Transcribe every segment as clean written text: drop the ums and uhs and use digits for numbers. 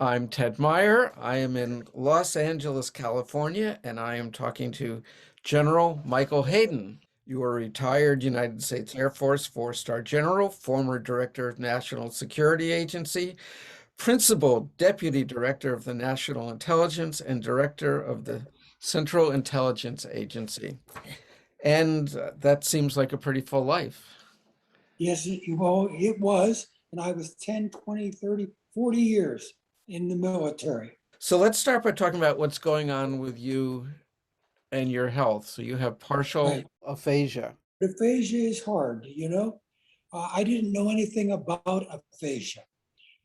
I'm Ted Meyer. I am in Los Angeles, California, and I am talking to General Michael Hayden. You are a retired United States Air Force four-star general, former director of National Security Agency, principal deputy director of the National Intelligence, and director of the Central Intelligence Agency. And that seems like a pretty full life. Yes, well, it was. And I was 10, 20, 30, 40 years in the military. So let's start by talking about what's going on with you and your health. So you have partial Right. aphasia. Aphasia is hard, you know. I didn't know anything about aphasia.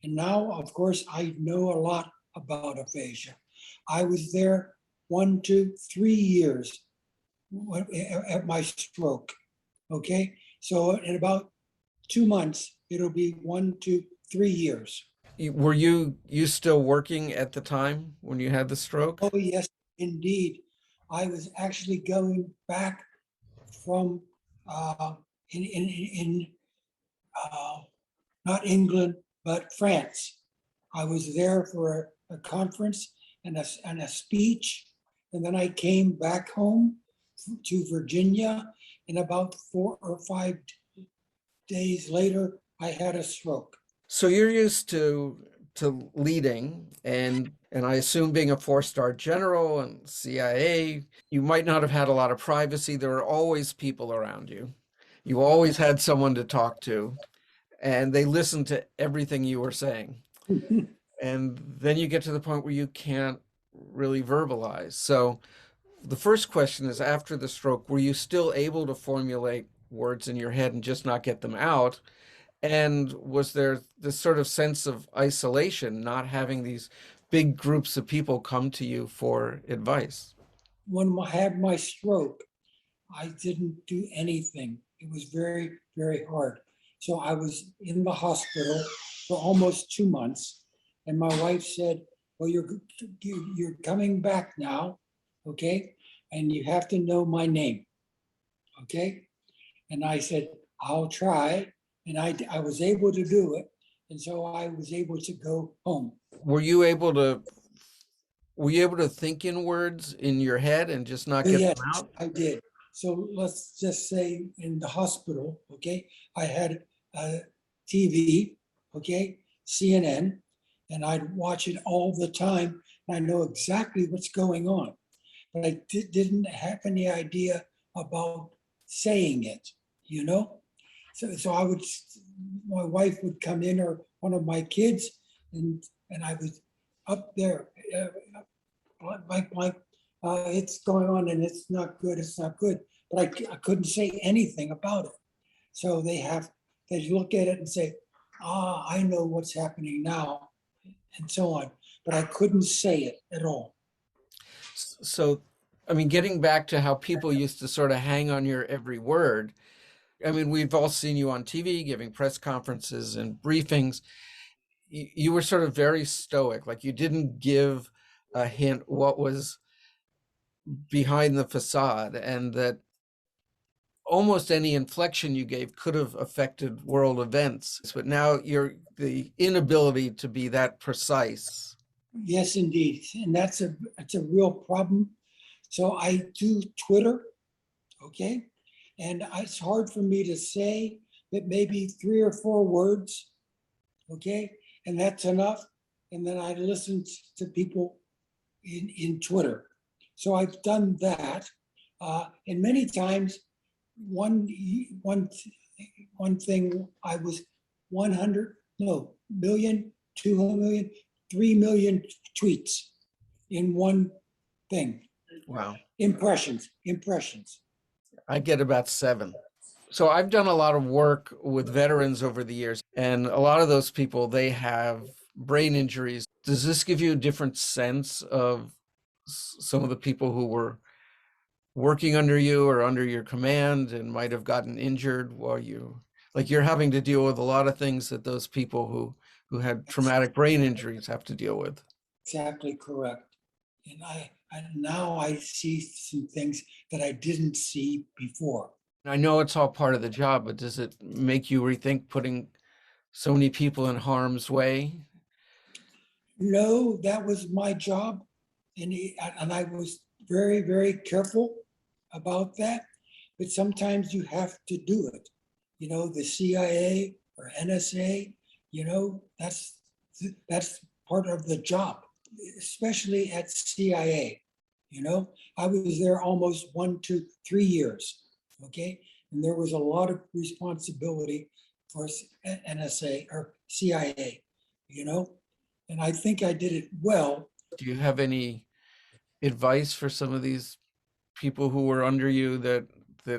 And now, of course, I know a lot about aphasia. I was there 1, 2, 3 years at my stroke. Okay. So in about 2 months, it'll be 1, 2, 3 years. Were you still working at the time when you had the stroke? Oh, yes, indeed. I was actually going back from uh, in not England, but France. I was there for a conference and a speech, and then I came back home to Virginia, and about 4 or 5 days later, I had a stroke. So you're used to leading and I assume being a four-star general and CIA, you might not have had a lot of privacy. There were always people around you. You always had someone to talk to, and they listened to everything you were saying. And then you get to the point where you can't really verbalize. So the first question is, after the stroke, were you still able to formulate words in your head and just not get them out? And was there this sort of sense of isolation, not having these big groups of people come to you for advice? When I had my stroke, I didn't do anything. It was very, very hard. So I was in the hospital for almost 2 months, and my wife said, "Well, you're coming back now, okay? And you have to know my name, okay?" And I said, "I'll try," and I was able to do it, and so I was able to go home. Were you able to were you able to think in words in your head and just not Oh, get yes, them out? I did. So let's just say in the hospital, okay, I had a TV, okay, CNN, and I'd watch it all the time. And I know exactly what's going on, but I didn't have any idea about saying it, you know? So my wife would come in or one of my kids, and I was up there, like it's going on and it's not good, it's not good. But I couldn't say anything about it. So they look at it and say, I know what's happening now, and so on. But I couldn't say it at all. So, I mean, getting back to how people used to sort of hang on your every word. I mean, we've all seen you on TV giving press conferences and briefings. You were sort of very stoic, like you didn't give a hint what was behind the facade, and that almost any inflection you gave could have affected world events. But now you're the inability to be that precise. Yes, indeed. And it's a real problem. So I do Twitter, okay? And it's hard for me to say that maybe 3 or 4 words, okay? And that's enough. And then I listen to people in Twitter. So I've done that. And many times, one, one, one thing I was 100, no, million, 2 million, 3 million tweets in one thing. Wow. Impressions. I get about seven. So I've done a lot of work with veterans over the years, and a lot of those people, they have brain injuries. Does this give you a different sense of some of the people who were working under you or under your command and might have gotten injured while like you're having to deal with a lot of things that those people who had traumatic brain injuries have to deal with? Exactly correct. And now I see some things that I didn't see before. I know it's all part of the job, but does it make you rethink putting so many people in harm's way? No, that was my job. And I was very, very careful about that. But sometimes you have to do it. You know, the CIA or NSA, you know, that's part of the job, especially at CIA. You know, I was there almost 1, 2, 3 years. Okay. And there was a lot of responsibility for NSA or CIA, you know, and I think I did it well. Do you have any advice for some of these people who were under you that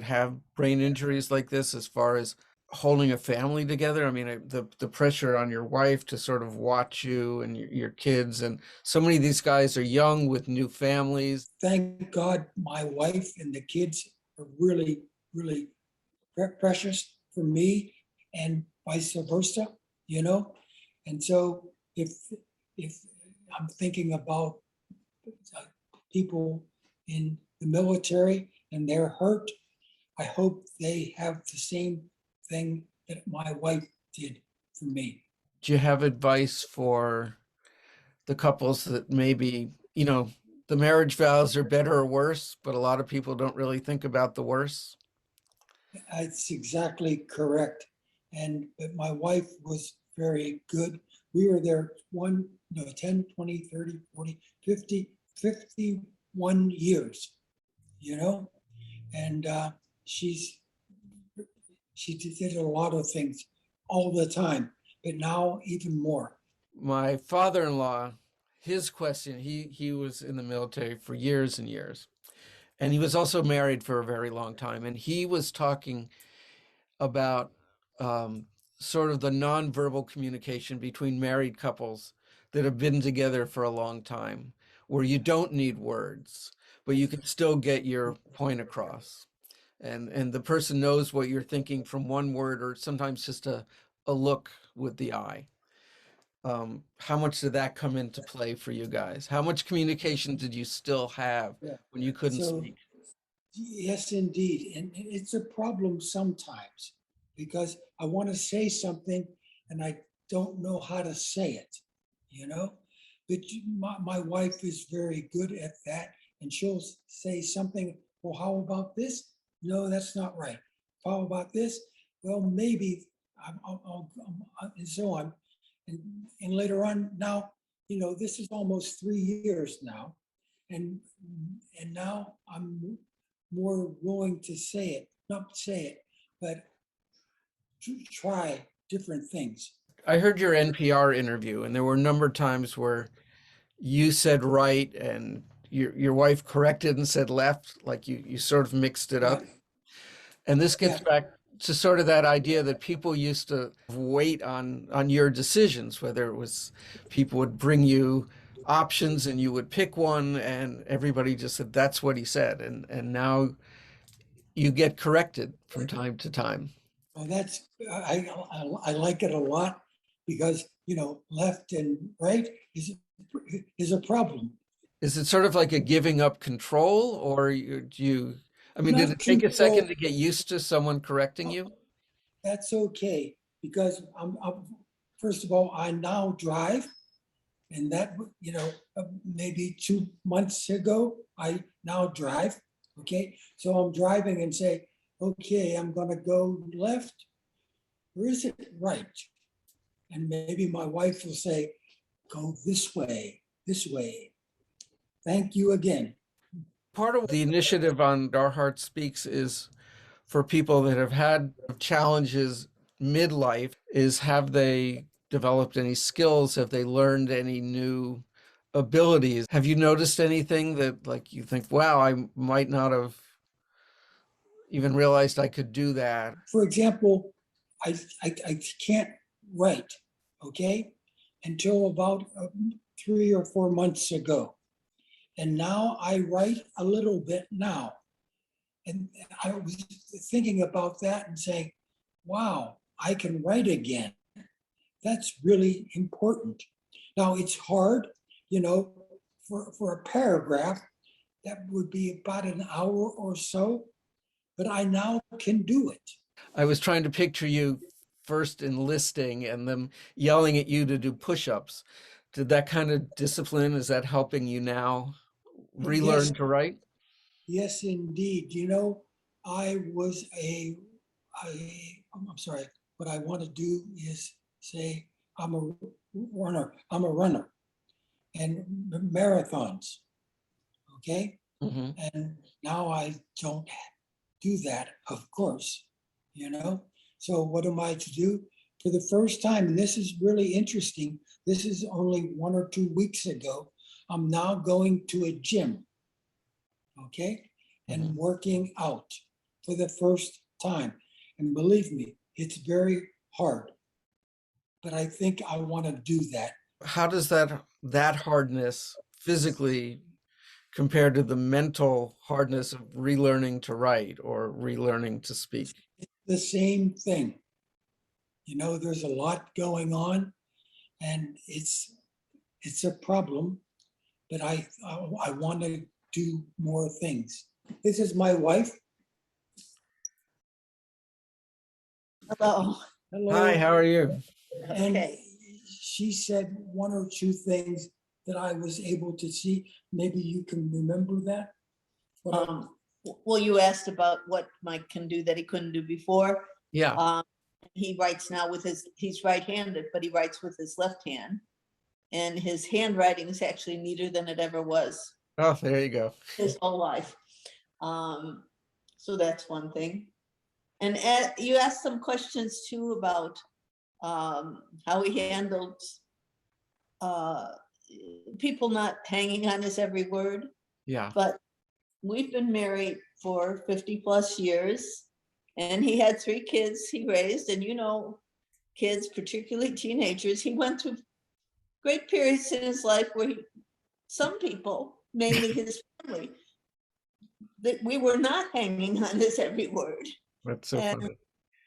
have brain injuries like this, as far as holding a family together? I mean, the pressure on your wife to sort of watch you and your kids, and so many of these guys are young with new families. Thank God my wife and the kids are really, really precious for me and vice versa, you know? And so if I'm thinking about people in the military and they're hurt, I hope they have the same thing that my wife did for me. Do you have advice for the couples that maybe, the marriage vows are better or worse, but a lot of people don't really think about the worse? That's exactly correct. And but my wife was very good. We were there 10, 20, 30, 40, 50, 51 years, you know, and she did a lot of things all the time, but now even more. My father-in-law, his question, he was in the military for years and years, and he was also married for a very long time, and he was talking about um, sort of the nonverbal communication between married couples that have been together for a long time, where you don't need words, but you can still get your point across. And the person knows what you're thinking from one word, or sometimes just a look with the eye. How much did that come into play for you guys? How much communication did you still have Yeah. when you couldn't So speak? yes, indeed. And it's a problem sometimes because I want to say something and I don't know how to say it, you know? But my wife is very good at that. And she'll say something, well, how about this? No, that's not right. How about this? Well, maybe, and so on. And, and later on, now, you know, this is almost 3 years now. And, and now I'm more willing to say it, not say it, but try different things. I heard your NPR interview, and there were a number of times where you said right and your wife corrected and said left, like you sort of mixed it Yeah, up. And this yeah. gets back to sort of that idea that people used to wait on your decisions, whether it was people would bring you options and you would pick one, and everybody just said that's what he said, and now you get corrected from time to time. Well, that's I like it a lot because you know left and right is a problem. Is it sort of like a giving up control, or do you, I mean, did Not it take a second control. to get used to someone correcting you? That's okay because first of all I now drive, and that you know maybe 2 months ago I now drive. Okay, so I'm driving and say, okay, I'm going to go left, or is it right? And maybe my wife will say, go this way, this way. Thank you again. Part of the initiative on Our Heart Speaks is for people that have had challenges midlife, is have they developed any skills? Have they learned any new abilities? Have you noticed anything that like you think, wow, I might not have even realized I could do that? For example, I can't write, okay, until about 3 or 4 months ago. And now I write a little bit now. And I was thinking about that and saying, wow, I can write again. That's really important. Now it's hard, you know, for a paragraph, that would be about an hour or so, but I now can do it. I was trying to picture you first enlisting and them yelling at you to do push-ups. did that kind of discipline, is that helping you now Yes, relearn to write? yes, indeed. You know, I was I'm sorry, what I want to do is say I'm a runner. I'm a runner and marathons. Okay. Hmm. And now I don't do that, of course, you know? So what am I to do? For the first time, and this is really interesting, this is only 1 or 2 weeks ago, I'm now going to a gym, okay? And Hmm. working out for the first time. And believe me, it's very hard, but I think I want to do that. How does that hardness physically compare to the mental hardness of relearning to write or relearning to speak? The same thing. You know, there's a lot going on, and it's a problem, but I want to do more things. This is my wife. Hello. Hi, Hello. how are you? And Okay. she said 1 or 2 things that I was able to see. Maybe you can remember that. What I- Well, you asked about what Mike can do that he couldn't do before. Yeah. Um, he writes now with he's right-handed, but he writes with his left hand. And his handwriting is actually neater than it ever was Oh, there you go. his whole life. So that's one thing. And you asked some questions too about how he handled people not hanging on his every word. Yeah. But we've been married for 50 plus years, and he had 3 kids he raised. And you know, kids, particularly teenagers, he went through great periods in his life where some people, mainly his family, that we were not hanging on his every word. That's so And funny.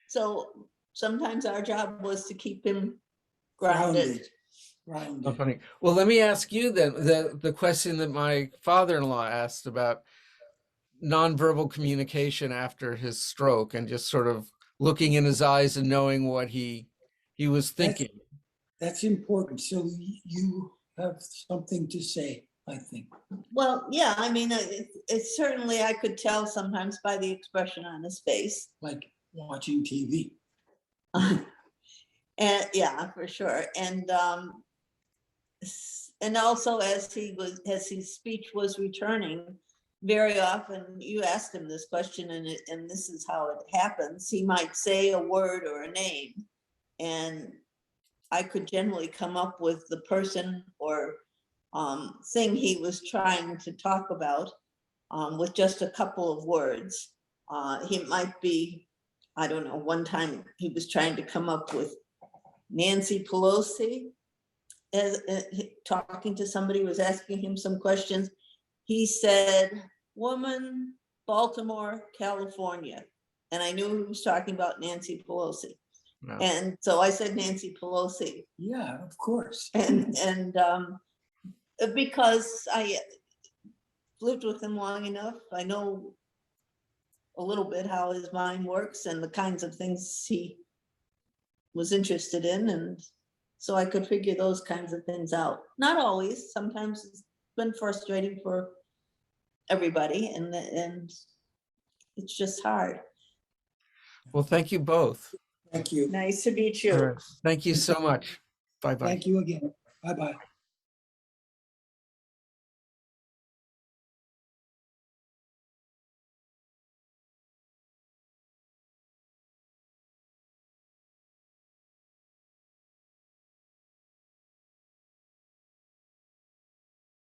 so sometimes our job was to keep him Grounded. grounded. So Grounded. funny. Well, let me ask you then the question that my father-in-law asked about nonverbal communication after his stroke and just sort of looking in his eyes and knowing what he was That's, thinking. that's important. So you have something to say, I think. Well, yeah, I mean, it's certainly, I could tell sometimes by the expression on his face. Like watching TV. And yeah, for sure. And also as his speech was returning, very often you asked him this question, and this is how it happens. He might say a word or a name, and I could generally come up with the person or thing he was trying to talk about with just a couple of words. He might be, I don't know, one time he was trying to come up with Nancy Pelosi, as talking to somebody, was asking him some questions. He said, woman, Baltimore, California. And I knew he was talking about Nancy Pelosi. No. And so I said Nancy Pelosi. Yeah, of course. And because I lived with him long enough, I know a little bit how his mind works and the kinds of things he was interested in. And so I could figure those kinds of things out. Not always. Sometimes it's been frustrating for everybody, and it's just hard. Well, thank you both. Thank you. Nice to meet you. All right. Thank you so much. Bye-bye. Thank you again. Bye-bye.